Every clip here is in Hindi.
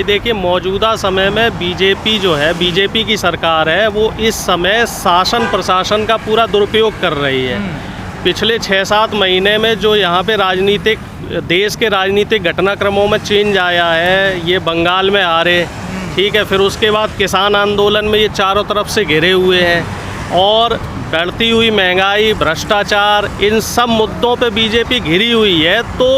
देखिए, मौजूदा समय में बीजेपी जो है, बीजेपी की सरकार है, वो इस समय शासन प्रशासन का पूरा दुरुपयोग कर रही है। पिछले 6-7 महीने में जो यहाँ पे राजनीतिक, देश के राजनीतिक घटनाक्रमों में चेंज आया है, ये बंगाल में आ रहे, ठीक है, फिर उसके बाद किसान आंदोलन में ये चारों तरफ से घिरे हुए हैं, और बढ़ती हुई महंगाई, भ्रष्टाचार, इन सब मुद्दों पे बीजेपी घिरी हुई है। तो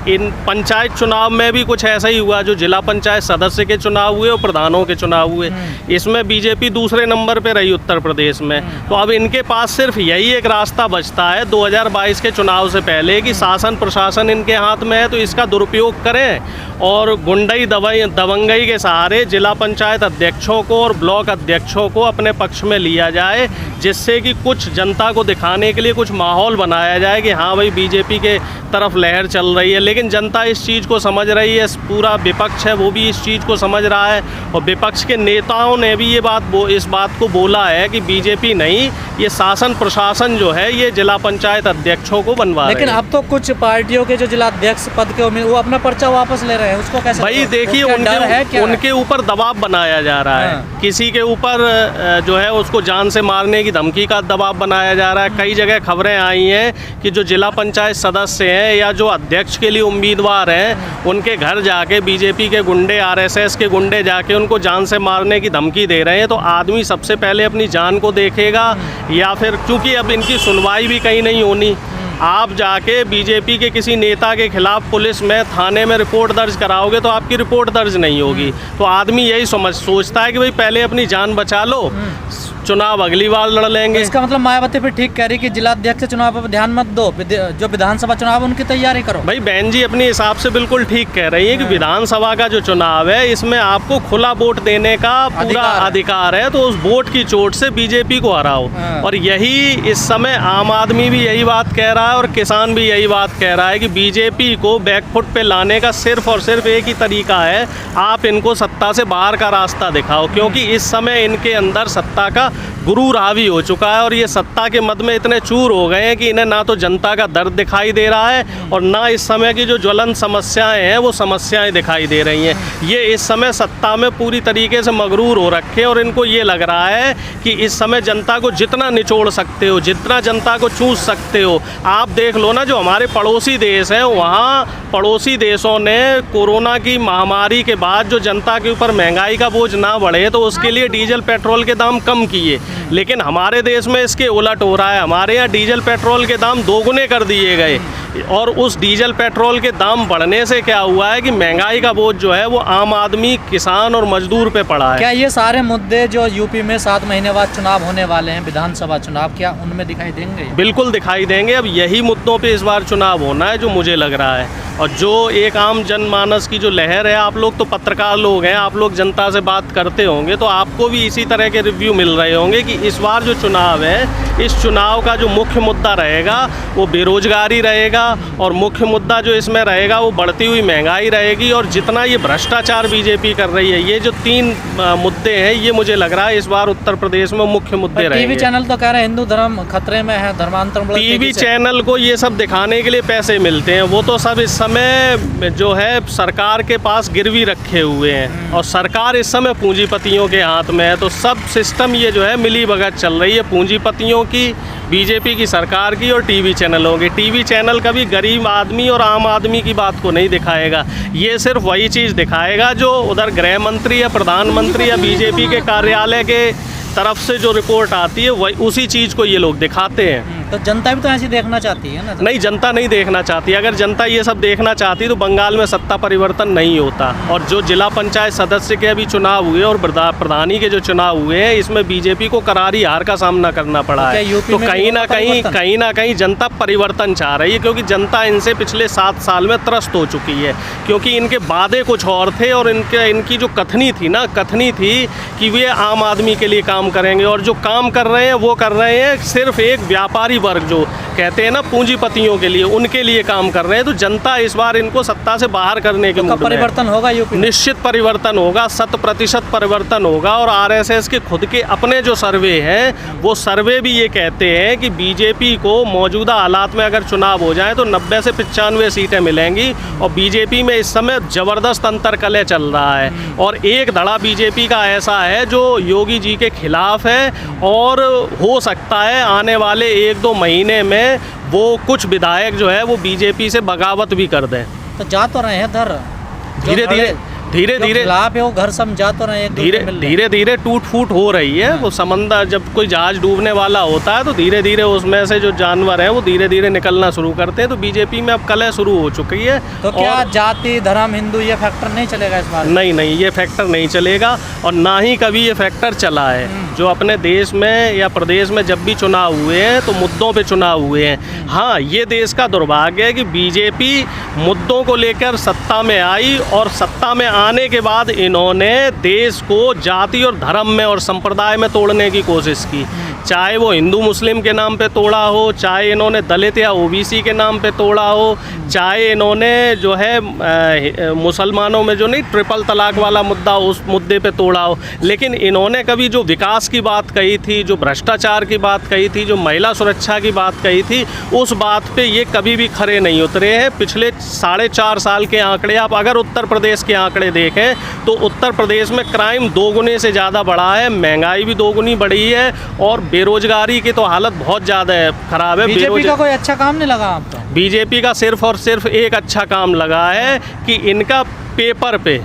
इन पंचायत चुनाव में भी कुछ ऐसा ही हुआ, जो जिला पंचायत सदस्य के चुनाव हुए और प्रधानों के चुनाव हुए, इसमें बीजेपी दूसरे नंबर पे रही उत्तर प्रदेश में। तो अब इनके पास सिर्फ यही एक रास्ता बचता है 2022 के चुनाव से पहले कि शासन प्रशासन इनके हाथ में है, तो इसका दुरुपयोग करें और गुंडई दबंगई के सहारे जिला पंचायत अध्यक्षों को और ब्लॉक अध्यक्षों को अपने पक्ष में लिया जाए, जिससे कि कुछ जनता को दिखाने के लिए कुछ माहौल बनाया जाए कि हाँ भाई, बीजेपी के तरफ लहर चल रही है। लेकिन जनता इस चीज़ को समझ रही है, पूरा विपक्ष है वो भी इस चीज़ को समझ रहा है, और विपक्ष के नेताओं ने भी इस बात को बोला है कि बीजेपी नहीं, ये शासन प्रशासन जो है ये जिला पंचायत अध्यक्षों को बनवा रहे हैं। लेकिन अब तो कुछ पार्टियों के जो जिला अध्यक्ष पद के वो अपना पर्चा वापस ले रहे हैं, उसको कैसे? भाई देखिए, उनके ऊपर दबाव बनाया जा रहा है। किसी के ऊपर जो है उसको जान से मारने की धमकी का दबाव बनाया जा रहा है। कई जगह खबरें आई हैं कि जो जिला पंचायत सदस्य हैं या जो अध्यक्ष के लिए उम्मीदवार हैं, उनके घर जाके बीजेपी के गुंडे, आरएसएस के गुंडे जाके उनको जान से मारने की धमकी दे रहे हैं। तो आदमी सबसे पहले अपनी जान को देखेगा, या फिर क्योंकि अब इनकी सुनवाई भी कहीं नहीं होनी, आप जाके बीजेपी के किसी नेता के खिलाफ पुलिस में, थाने में रिपोर्ट दर्ज कराओगे तो आपकी रिपोर्ट दर्ज नहीं होगी। तो आदमी यही सोचता है कि भाई पहले अपनी जान बचा लो, चुनाव अगली बार लड़ लेंगे। इसका मतलब मायावती फिर ठीक कह रही कि जिला अध्यक्ष चुनाव पर ध्यान मत दो, जो विधानसभा चुनाव उनकी तैयारी करो। भाई बहन जी अपने हिसाब से बिल्कुल ठीक कह रही है कि विधानसभा का जो चुनाव है, इसमें आपको खुला वोट देने का पूरा अधिकार है, तो उस वोट की चोट से बीजेपी को हराओ। और यही इस समय आम आदमी भी यही बात कह रहा है और किसान भी यही बात कह रहा है कि बीजेपी को बैकफुट पे लाने का सिर्फ और सिर्फ एक ही तरीका है, आप इनको सत्ता से बाहर का रास्ता दिखाओ, क्योंकि इस समय इनके अंदर सत्ता का गुरूर हावी हो चुका है, और ये सत्ता के मद में इतने चूर हो गए हैं कि इन्हें ना तो जनता का दर्द दिखाई दे रहा है, और ना इस समय की जो ज्वलंत समस्याएं हैं वो समस्याएं दिखाई दे रही हैं। ये इस समय सत्ता में पूरी तरीके से मगरूर हो रखे हैं, और इनको ये लग रहा है कि इस समय जनता को जितना निचोड़ सकते हो, जितना जनता को चूस सकते हो। आप देख लो ना, जो हमारे पड़ोसी देश हैं, वहाँ पड़ोसी देशों ने कोरोना की महामारी के बाद जो जनता के ऊपर महंगाई का बोझ ना बढ़े, तो उसके लिए डीजल पेट्रोल के दाम कम किए। लेकिन हमारे देश में इसके उलट हो रहा है। हमारे यहाँ डीजल पेट्रोल के दाम दोगुने कर दिए गए, और उस डीजल पेट्रोल के दाम बढ़ने से क्या हुआ है कि महंगाई का बोझ जो है वो आम आदमी, किसान और मजदूर पे पड़ा है। क्या ये सारे मुद्दे जो यूपी में 7 महीने बाद चुनाव होने वाले हैं, विधानसभा चुनाव, क्या उनमें दिखाई देंगे? बिल्कुल दिखाई देंगे। अब यही मुद्दों पे इस बार चुनाव होना है, जो मुझे लग रहा है। और जो एक आम जनमानस की जो लहर है, आप लोग तो पत्रकार लोग हैं, आप लोग जनता से बात करते होंगे, तो आपको भी इसी तरह के रिव्यू मिल रहे होंगे कि इस बार जो चुनाव है, इस चुनाव का जो मुख्य मुद्दा रहेगा वो बेरोजगारी रहेगा, और मुख्य मुद्दा जो इसमें रहेगा वो बढ़ती हुई महंगाई रहेगी, और जितना ये भ्रष्टाचार बीजेपी कर रही है। ये जो 3 मुद्दे हैं, ये मुझे लग रहा है इस बार उत्तर प्रदेश में मुख्य मुद्दे रहेंगे। टीवी चैनल तो कह रहे हैं हिंदू धर्म खतरे में है, धर्मांतरण। टीवी चैनल को ये सब दिखाने के लिए पैसे मिलते हैं, वो तो सब इस समय जो है सरकार के पास गिरवी रखे हुए हैं, और सरकार इस समय पूंजीपतियों के हाथ में है। तो सब सिस्टम ये जो है मिली भगत चल रही है, पूंजीपतियों की, बीजेपी की सरकार की और टीवी चैनलों की। टीवी चैनल कभी गरीब आदमी और आम आदमी की बात को नहीं दिखाएगा, ये सिर्फ वही चीज़ दिखाएगा जो उधर गृह मंत्री या प्रधानमंत्री या बीजेपी के कार्यालय के तरफ से जो रिपोर्ट आती है, वही उसी चीज़ को ये लोग दिखाते हैं। तो जनता भी तो ऐसी देखना चाहती है ना? नहीं, जनता नहीं देखना चाहती। अगर जनता ये सब देखना चाहती तो बंगाल में सत्ता परिवर्तन नहीं होता। और जो जिला पंचायत सदस्य के अभी चुनाव हुए और प्रधानी के जो चुनाव हुए हैं, इसमें बीजेपी को करारी हार का सामना करना पड़ा है। तो कहीं ना कहीं जनता परिवर्तन चाह रही है, क्योंकि जनता इनसे पिछले 7 साल में त्रस्त हो चुकी है। क्योंकि इनके वादे कुछ और थे, और इनकी जो कथनी थी कि वे आम आदमी के लिए काम करेंगे, और जो काम कर रहे हैं वो कर रहे हैं सिर्फ एक व्यापारी वर्ग जो कहते हैं ना पूंजीपतियों के लिए, उनके लिए काम कर रहे हैं। तो जनता इस बार इनको सत्ता से बाहर करने के तो मूड कब में है। परिवर्तन होगा यूपी में? निश्चित परिवर्तन होगा, 100% परिवर्तन होगा। और आरएसएस के खुद के अपने जो सर्वे हैं, वो सर्वे भी ये कहते हैं कि बीजेपी को मौजूदा हालात में अगर चुनाव हो जाए तो 90 से 95 सीटें मिलेंगी। और बीजेपी में इस समय ज़बरदस्त अंतर्कलह चल रहा है। और एक धड़ा बीजेपी का ऐसा है जो योगी जी के खिलाफ है, और हो सकता है आने वाले 1-2 महीने में वो कुछ विधायक जो है वो बीजेपी से बगावत भी कर दें। तो जा तो रहे हैं धर धीरे धीरे लाभ है वो घर समझा तो रहे हैं, धीरे धीरे टूट फूट हो रही है। वो समंदर, जब कोई जहाज डूबने वाला होता है तो धीरे धीरे उसमें से जो जानवर हैं वो धीरे धीरे निकलना शुरू करते हैं। तो बीजेपी में अब कलह शुरू हो चुकी है। तो क्या जाति धर्म हिंदू ये फैक्टर नहीं चलेगा इस बार? नहीं, ये फैक्टर नहीं चलेगा, और ना ही कभी ये फैक्टर चला है। जो अपने देश में या प्रदेश में जब भी चुनाव हुए हैं तो मुद्दों पे चुनाव हुए हैं। हाँ, ये देश का दुर्भाग्य है कि बीजेपी मुद्दों को लेकर सत्ता में आई, और सत्ता में आने के बाद इन्होंने देश को जाति और धर्म में और संप्रदाय में तोड़ने की कोशिश की। चाहे वो हिंदू मुस्लिम के नाम पे तोड़ा हो, चाहे इन्होंने दलित या ओबीसी के नाम पे तोड़ा हो, चाहे इन्होंने जो है मुसलमानों में जो नहीं ट्रिपल तलाक वाला मुद्दा, उस मुद्दे पे तोड़ा हो। लेकिन इन्होंने कभी जो विकास की बात कही थी, जो भ्रष्टाचार की बात कही थी, जो महिला सुरक्षा की बात कही थी, उस बात पे ये कभी भी खरे नहीं उतरे हैं। पिछले 4.5 साल के आंकड़े आप अगर उत्तर प्रदेश के आंकड़े देखें तो उत्तर प्रदेश में क्राइम 2 गुने से ज़्यादा बढ़ा है, महंगाई भी 2 गुनी बढ़ी है, और बेरोजगारी की तो हालत बहुत ज़्यादा ख़राब है। बीजेपी का कोई अच्छा काम नहीं लगा आपको? बीजेपी का सिर्फ और सिर्फ एक अच्छा काम लगा है कि इनका पेपर पे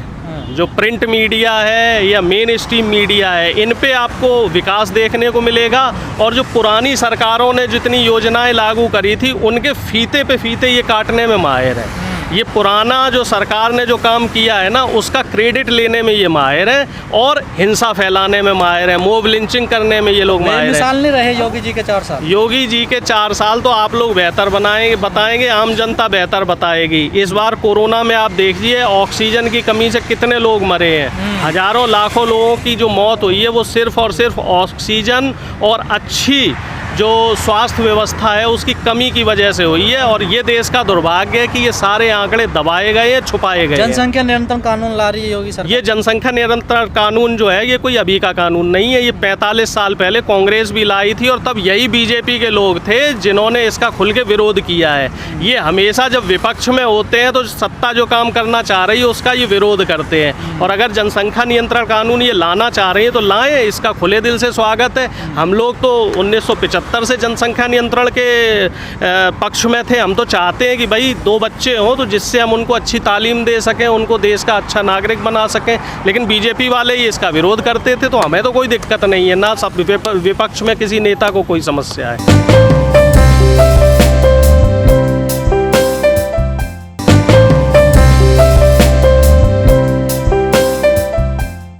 जो प्रिंट मीडिया है या मेन स्ट्रीम मीडिया है, इन पे आपको विकास देखने को मिलेगा। और जो पुरानी सरकारों ने जितनी योजनाएं लागू करी थी उनके फीते पे फीते ये काटने में माहिर है। ये पुराना जो सरकार ने जो काम किया है ना, उसका क्रेडिट लेने में ये माहिर है, और हिंसा फैलाने में माहिर है, मोब लिंचिंग करने में ये लोग माहिर हैं। मिसाल नहीं रहे योगी जी के 4 साल? योगी जी के 4 साल तो आप लोग बेहतर बताएंगे, आम जनता बेहतर बताएगी। इस बार कोरोना में आप देखिए ऑक्सीजन की कमी से कितने लोग मरे हैं। हजारों लाखों लोगों की जो मौत हुई है वो सिर्फ और सिर्फ ऑक्सीजन और अच्छी जो स्वास्थ्य व्यवस्था है उसकी कमी की वजह से हुई है। और ये देश का दुर्भाग्य है कि ये सारे आंकड़े दबाए गए हैं, छुपाए गए हैं। जनसंख्या नियंत्रण कानून ला रही है योगी सरकार। ये जनसंख्या नियंत्रण कानून जो है ये कोई अभी का कानून नहीं है, ये 45 साल पहले कांग्रेस भी लाई थी, और तब यही बीजेपी के लोग थे जिन्होंने इसका खुल के विरोध किया है। ये हमेशा जब विपक्ष में होते हैं तो सत्ता जो काम करना चाह रही है उसका ये विरोध करते हैं। और अगर जनसंख्या नियंत्रण कानून ये लाना चाह रही है तो लाएं, इसका खुले दिल से स्वागत है। हम लोग तो 1975 से जनसंख्या नियंत्रण के पक्ष में थे। हम तो चाहते हैं कि भाई 2 बच्चे हों तो जिससे हम उनको अच्छी तालीम दे सकें, उनको देश का अच्छा नागरिक बना सकें। लेकिन बीजेपी वाले ही इसका विरोध करते थे, तो हमें तो कोई दिक्कत नहीं है, ना सब विपक्ष में किसी नेता को कोई समस्या है।